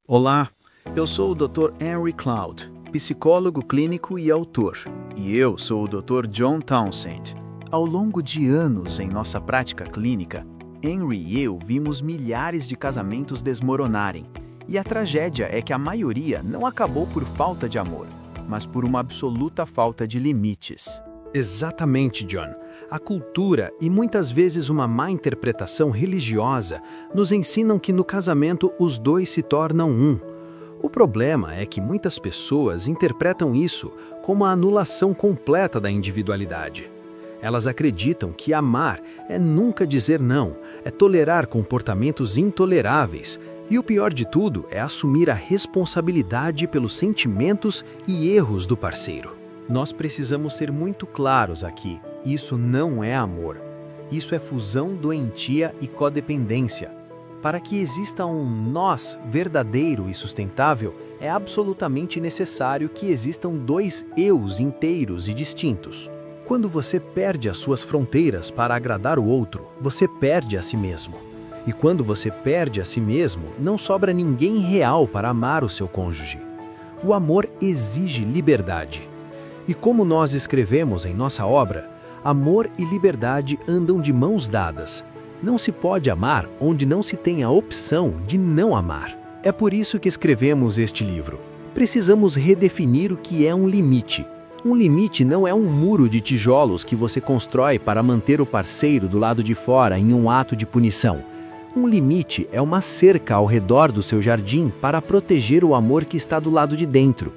Olá, eu sou o Dr. Henry Cloud, psicólogo clínico e autor. E eu sou o Dr. John Townsend. Ao longo de anos em nossa prática clínica, Henry e eu vimos milhares de casamentos desmoronarem. E a tragédia é que a maioria não acabou por falta de amor, mas por uma absoluta falta de limites. Exatamente, John. A cultura e muitas vezes uma má interpretação religiosa nos ensinam que no casamento os dois se tornam um. O problema é que muitas pessoas interpretam isso como a anulação completa da individualidade. Elas acreditam que amar é nunca dizer não, é tolerar comportamentos intoleráveis e o pior de tudo é assumir a responsabilidade pelos sentimentos e erros do parceiro. Nós precisamos ser muito claros aqui. Isso não é amor. Isso é fusão doentia e codependência. Para que exista um nós verdadeiro e sustentável, é absolutamente necessário que existam dois eus inteiros e distintos. Quando você perde as suas fronteiras para agradar o outro, você perde a si mesmo. E quando você perde a si mesmo, não sobra ninguém real para amar o seu cônjuge. O amor exige liberdade. E como nós escrevemos em nossa obra, amor e liberdade andam de mãos dadas. Não se pode amar onde não se tem a opção de não amar. É por isso que escrevemos este livro. Precisamos redefinir o que é um limite. Um limite não é um muro de tijolos que você constrói para manter o parceiro do lado de fora em um ato de punição. Um limite é uma cerca ao redor do seu jardim para proteger o amor que está do lado de dentro.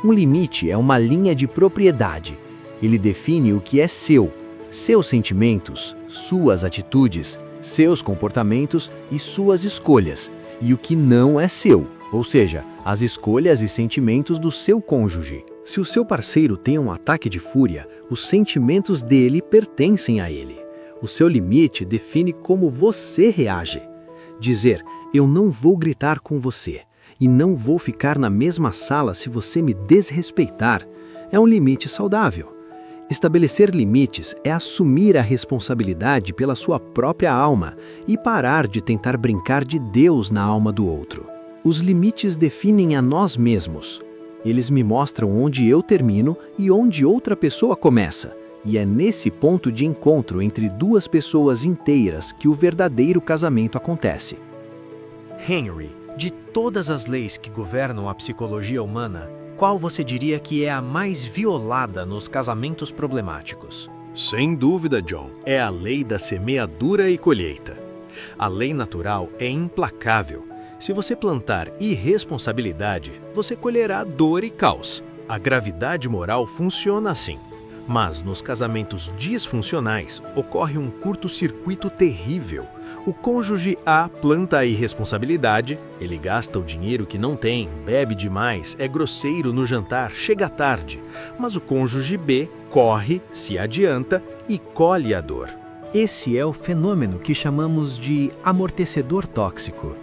Um limite é uma linha de propriedade. Ele define o que é seu, seus sentimentos, suas atitudes, seus comportamentos e suas escolhas, e o que não é seu, ou seja, as escolhas e sentimentos do seu cônjuge. Se o seu parceiro tem um ataque de fúria, os sentimentos dele pertencem a ele. O seu limite define como você reage. Dizer, eu não vou gritar com você. E não vou ficar na mesma sala se você me desrespeitar, é um limite saudável. Estabelecer limites é assumir a responsabilidade pela sua própria alma e parar de tentar brincar de Deus na alma do outro. Os limites definem a nós mesmos. Eles me mostram onde eu termino e onde outra pessoa começa. E é nesse ponto de encontro entre duas pessoas inteiras que o verdadeiro casamento acontece. Henry, de todas as leis que governam a psicologia humana, qual você diria que é a mais violada nos casamentos problemáticos? Sem dúvida, John, é a lei da semeadura e colheita. A lei natural é implacável. Se você plantar irresponsabilidade, você colherá dor e caos. A gravidade moral funciona assim. Mas nos casamentos disfuncionais ocorre um curto-circuito terrível. O cônjuge A planta a irresponsabilidade, ele gasta o dinheiro que não tem, bebe demais, é grosseiro no jantar, chega tarde. Mas o cônjuge B corre, se adianta e colhe a dor. Esse é o fenômeno que chamamos de amortecedor tóxico.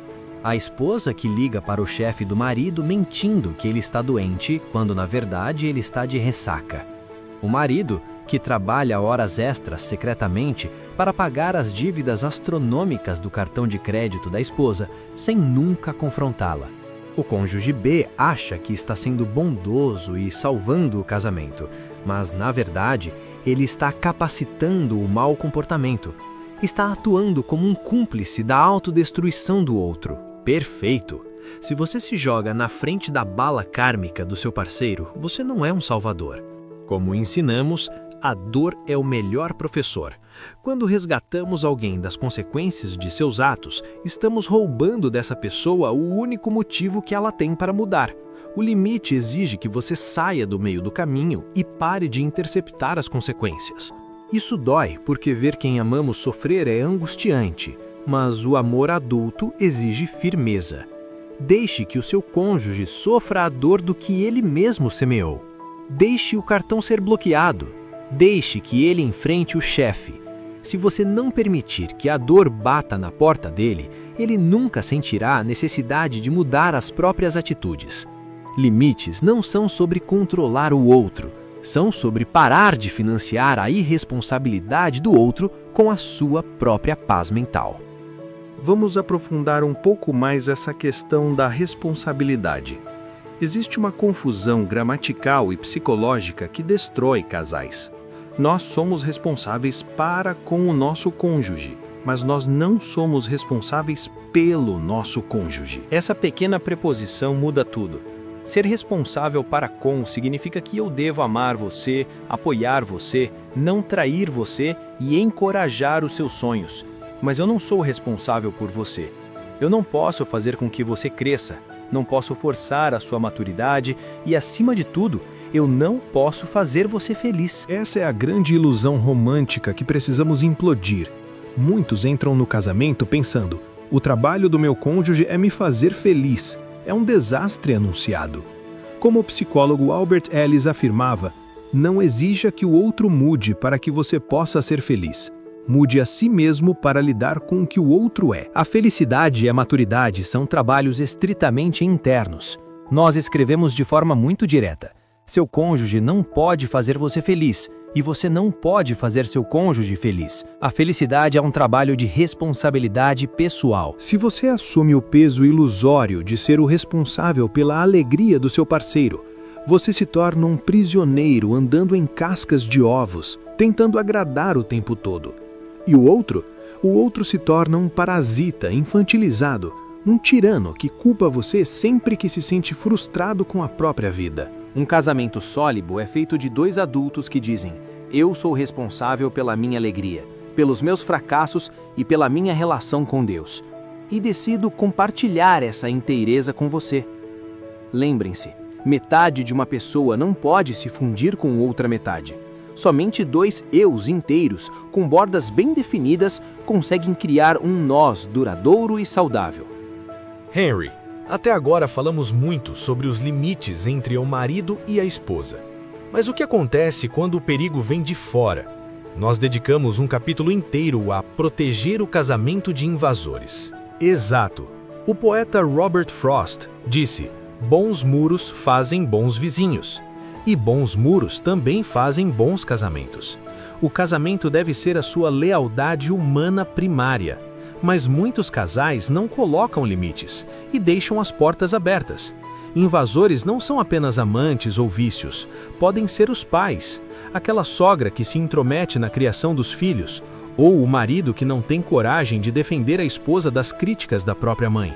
A esposa que liga para o chefe do marido mentindo que ele está doente, quando na verdade ele está de ressaca. O marido, que trabalha horas extras secretamente para pagar as dívidas astronômicas do cartão de crédito da esposa, sem nunca confrontá-la. O cônjuge B acha que está sendo bondoso e salvando o casamento, mas, na verdade, ele está capacitando o mau comportamento. Está atuando como um cúmplice da autodestruição do outro. Perfeito! Se você se joga na frente da bala kármica do seu parceiro, você não é um salvador. Como ensinamos, a dor é o melhor professor. Quando resgatamos alguém das consequências de seus atos, estamos roubando dessa pessoa o único motivo que ela tem para mudar. O limite exige que você saia do meio do caminho e pare de interceptar as consequências. Isso dói porque ver quem amamos sofrer é angustiante, mas o amor adulto exige firmeza. Deixe que o seu cônjuge sofra a dor do que ele mesmo semeou. Deixe o cartão ser bloqueado. Deixe que ele enfrente o chefe. Se você não permitir que a dor bata na porta dele, ele nunca sentirá a necessidade de mudar as próprias atitudes. Limites não são sobre controlar o outro, são sobre parar de financiar a irresponsabilidade do outro com a sua própria paz mental. vamos aprofundar um pouco mais essa questão da responsabilidade. Existe uma confusão gramatical e psicológica que destrói casais. Nós somos responsáveis para com o nosso cônjuge, mas nós não somos responsáveis pelo nosso cônjuge. Essa pequena preposição muda tudo. Ser responsável para com significa que eu devo amar você, apoiar você, não trair você e encorajar os seus sonhos. Mas eu não sou responsável por você. Eu não posso fazer com que você cresça, não posso forçar a sua maturidade e, acima de tudo, eu não posso fazer você feliz. Essa é a grande ilusão romântica que precisamos implodir. Muitos entram no casamento pensando: o trabalho do meu cônjuge é me fazer feliz. É um desastre anunciado. Como o psicólogo Albert Ellis afirmava, não exija que o outro mude para que você possa ser feliz. Mude a si mesmo para lidar com o que o outro é. A felicidade e a maturidade são trabalhos estritamente internos. Nós escrevemos de forma muito direta: seu cônjuge não pode fazer você feliz, e você não pode fazer seu cônjuge feliz. A felicidade é um trabalho de responsabilidade pessoal. Se você assume o peso ilusório de ser o responsável pela alegria do seu parceiro, você se torna um prisioneiro andando em cascas de ovos, tentando agradar o tempo todo. E o outro se torna um parasita infantilizado, um tirano que culpa você sempre que se sente frustrado com a própria vida. Um casamento sólido é feito de dois adultos que dizem: eu sou responsável pela minha alegria, pelos meus fracassos e pela minha relação com Deus. E decido compartilhar essa inteireza com você. Lembrem-se, metade de uma pessoa não pode se fundir com outra metade. Somente dois eus inteiros, com bordas bem definidas, conseguem criar um nós duradouro e saudável. Henry, até agora falamos muito sobre os limites entre o marido e a esposa. Mas o que acontece quando o perigo vem de fora? Nós dedicamos um capítulo inteiro a proteger o casamento de invasores. Exato. O poeta Robert Frost disse: bons muros fazem bons vizinhos. E bons muros também fazem bons casamentos. O casamento deve ser a sua lealdade humana primária. Mas muitos casais não colocam limites e deixam as portas abertas. Invasores não são apenas amantes ou vícios, podem ser os pais, aquela sogra que se intromete na criação dos filhos, ou o marido que não tem coragem de defender a esposa das críticas da própria mãe.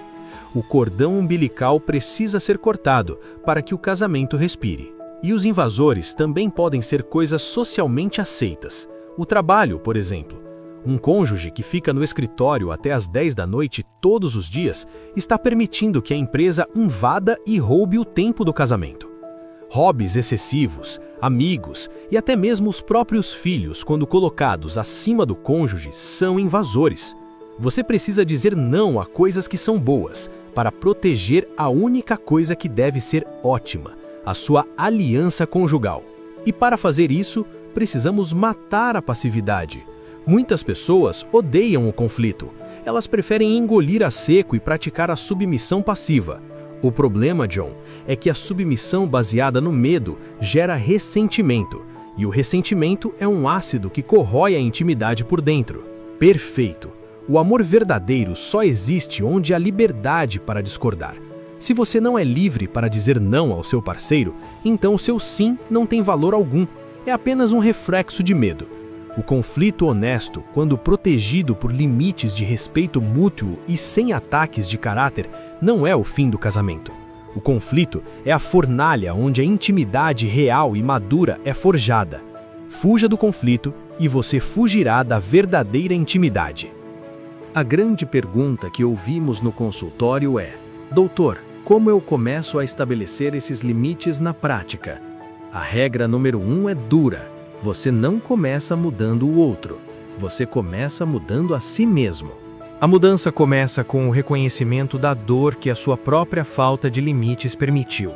O cordão umbilical precisa ser cortado para que o casamento respire. E os invasores também podem ser coisas socialmente aceitas. O trabalho, por exemplo. Um cônjuge que fica no escritório até às 10 da noite todos os dias está permitindo que a empresa invada e roube o tempo do casamento. Hobbies excessivos, amigos e até mesmo os próprios filhos, quando colocados acima do cônjuge, são invasores. Você precisa dizer não a coisas que são boas para proteger a única coisa que deve ser ótima, a sua aliança conjugal. E para fazer isso, precisamos matar a passividade. Muitas pessoas odeiam o conflito. Elas preferem engolir a seco e praticar a submissão passiva. O problema, John, é que a submissão baseada no medo gera ressentimento. E o ressentimento é um ácido que corrói a intimidade por dentro. Perfeito. O amor verdadeiro só existe onde há liberdade para discordar. Se você não é livre para dizer não ao seu parceiro, então o seu sim não tem valor algum. É apenas um reflexo de medo. O conflito honesto, quando protegido por limites de respeito mútuo e sem ataques de caráter, não é o fim do casamento. O conflito é a fornalha onde a intimidade real e madura é forjada. Fuja do conflito e você fugirá da verdadeira intimidade. A grande pergunta que ouvimos no consultório é: doutor, como eu começo a estabelecer esses limites na prática? A regra número 1 é dura. Você não começa mudando o outro. Você começa mudando a si mesmo. A mudança começa com o reconhecimento da dor que a sua própria falta de limites permitiu.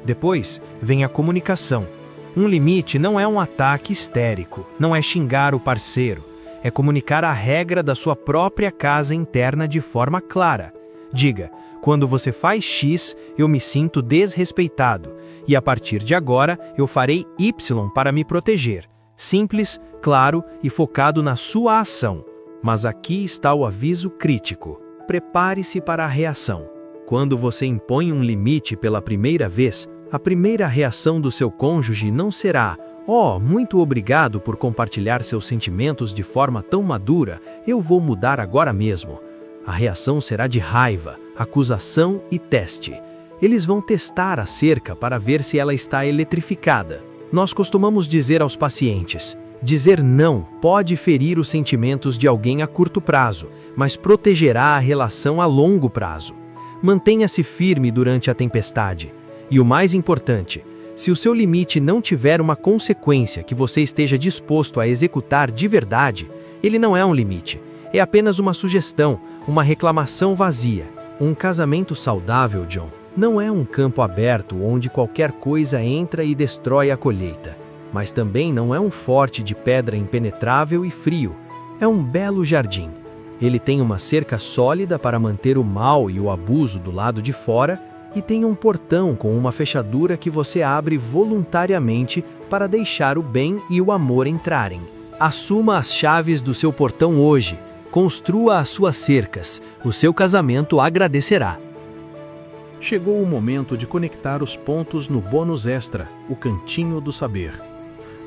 Depois, vem a comunicação. Um limite não é um ataque histérico, não é xingar o parceiro. É comunicar a regra da sua própria casa interna de forma clara. Diga: quando você faz X, eu me sinto desrespeitado, e a partir de agora eu farei Y para me proteger. Simples, claro e focado na sua ação. Mas aqui está o aviso crítico. Prepare-se para a reação. Quando você impõe um limite pela primeira vez, a primeira reação do seu cônjuge não será: "Oh, muito obrigado por compartilhar seus sentimentos de forma tão madura, eu vou mudar agora mesmo." A reação será de raiva, acusação e teste. Eles vão testar a cerca para ver se ela está eletrificada. Nós costumamos dizer aos pacientes: dizer não pode ferir os sentimentos de alguém a curto prazo, mas protegerá a relação a longo prazo. Mantenha-se firme durante a tempestade. E o mais importante, se o seu limite não tiver uma consequência que você esteja disposto a executar de verdade, ele não é um limite. É apenas uma sugestão, uma reclamação vazia. Um casamento saudável, John, não é um campo aberto onde qualquer coisa entra e destrói a colheita. Mas também não é um forte de pedra impenetrável e frio. É um belo jardim. Ele tem uma cerca sólida para manter o mal e o abuso do lado de fora e tem um portão com uma fechadura que você abre voluntariamente para deixar o bem e o amor entrarem. Assuma as chaves do seu portão hoje. Construa as suas cercas. O seu casamento agradecerá. Chegou o momento de conectar os pontos no bônus extra, o Cantinho do Saber.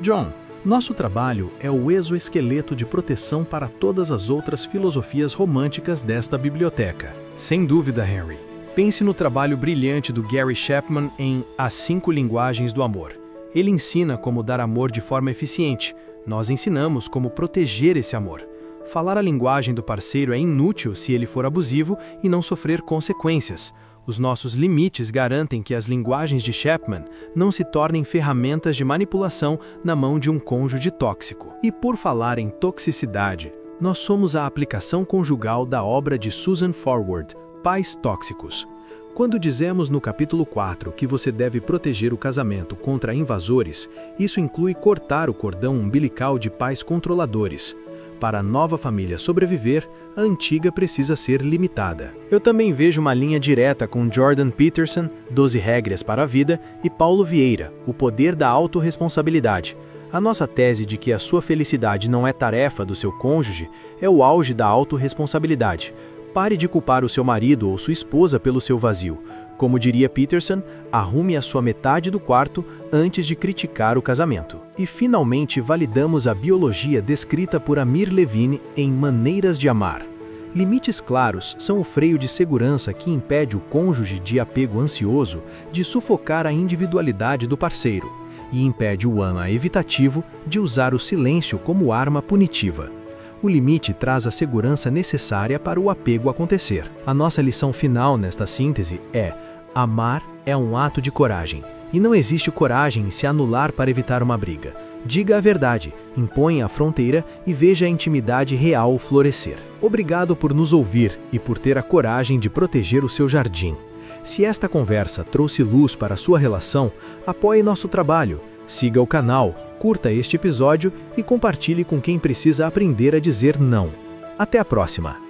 John, nosso trabalho é o exoesqueleto de proteção para todas as outras filosofias românticas desta biblioteca. Sem dúvida, Henry. Pense no trabalho brilhante do Gary Chapman em As 5 Linguagens do Amor. Ele ensina como dar amor de forma eficiente. Nós ensinamos como proteger esse amor. Falar a linguagem do parceiro é inútil se ele for abusivo e não sofrer consequências. Os nossos limites garantem que as linguagens de Chapman não se tornem ferramentas de manipulação na mão de um cônjuge tóxico. E por falar em toxicidade, nós somos a aplicação conjugal da obra de Susan Forward, Pais Tóxicos. Quando dizemos no capítulo 4 que você deve proteger o casamento contra invasores, isso inclui cortar o cordão umbilical de pais controladores. Para a nova família sobreviver, a antiga precisa ser limitada. Eu também vejo uma linha direta com Jordan Peterson, 12 Regras para a Vida, e Paulo Vieira, O Poder da Autorresponsabilidade. A nossa tese de que a sua felicidade não é tarefa do seu cônjuge é o auge da autorresponsabilidade. Pare de culpar o seu marido ou sua esposa pelo seu vazio. Como diria Peterson, arrume a sua metade do quarto antes de criticar o casamento. E finalmente validamos a biologia descrita por Amir Levine em Maneiras de Amar. Limites claros são o freio de segurança que impede o cônjuge de apego ansioso de sufocar a individualidade do parceiro e impede o ama evitativo de usar o silêncio como arma punitiva. O limite traz a segurança necessária para o apego acontecer. A nossa lição final nesta síntese é: amar é um ato de coragem. E não existe coragem em se anular para evitar uma briga. Diga a verdade, imponha a fronteira e veja a intimidade real florescer. Obrigado por nos ouvir e por ter a coragem de proteger o seu jardim. Se esta conversa trouxe luz para a sua relação, apoie nosso trabalho. Siga o canal, curta este episódio e compartilhe com quem precisa aprender a dizer não. Até a próxima!